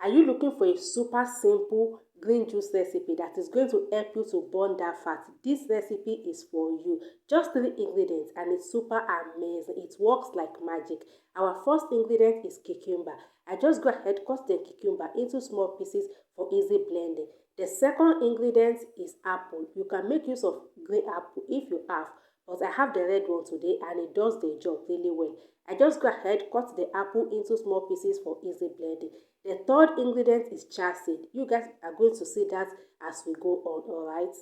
Are you looking for a super simple green juice recipe that is going to help you to burn that fat? This recipe is for you. Just three ingredients and it's super amazing. It works like magic. Our first ingredient is cucumber. I just go ahead, cut the cucumber into small pieces for easy blending. The second ingredient is apple. You can make use of green apple if you have, but I have the red one today and it does the job really well. I just go ahead, cut the apple into small pieces for easy blending. The third ingredient is chia seed. You guys are going to see that as we go on, alright?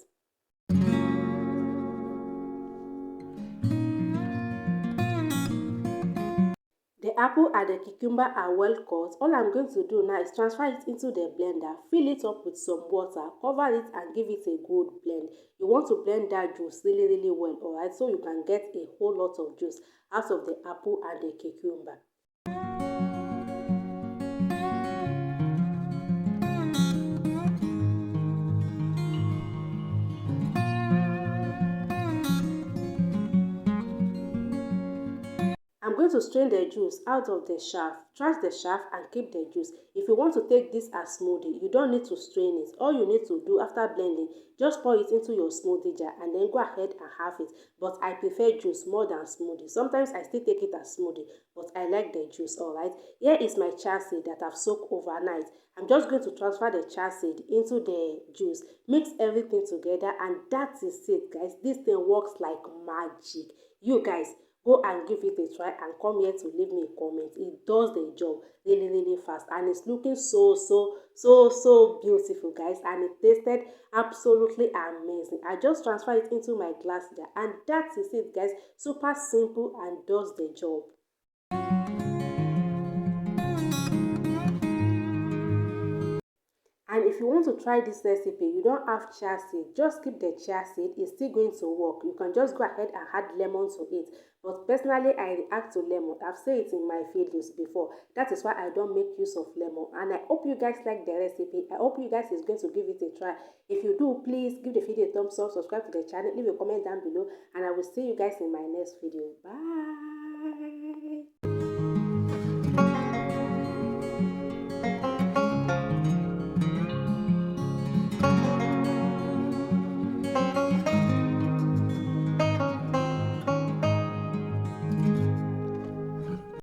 The apple and the cucumber are well cut. All I'm going to do now is transfer it into the blender, fill it up with some water, cover it and give it a good blend. You want to blend that juice really well, alright, so you can get a whole lot of juice out of the apple and the cucumber. I'm going to strain the juice out of the shaft. Trash the shaft and keep the juice. If you want to take this as smoothie, you don't need to strain it. All you need to do after blending, just pour it into your smoothie jar and then go ahead and have it. But I prefer juice more than smoothie. Sometimes I still take it as smoothie, but I like the juice, alright? Here is my chia seed that I've soaked overnight. I'm just going to transfer the chia seed into the juice. Mix everything together and that is it, guys. This thing works like magic. You guys, go and give it a try and come here to leave me a comment. It does the job really fast and it's looking so beautiful, guys, and it tasted absolutely amazing. I just transfer it into my glass jar and that is it, guys. Super simple and does the job. And if you want to try this recipe, you don't have chia seed, just skip the chia seed, it's still going to work. You can just go ahead and add lemon to it. But personally, I react to lemon. I've said it in my videos before. That is why I don't make use of lemon. And I hope you guys like the recipe. I hope you guys is going to give it a try. If you do, please give the video a thumbs up, subscribe to the channel, leave a comment down below, and I will see you guys in my next video. Bye.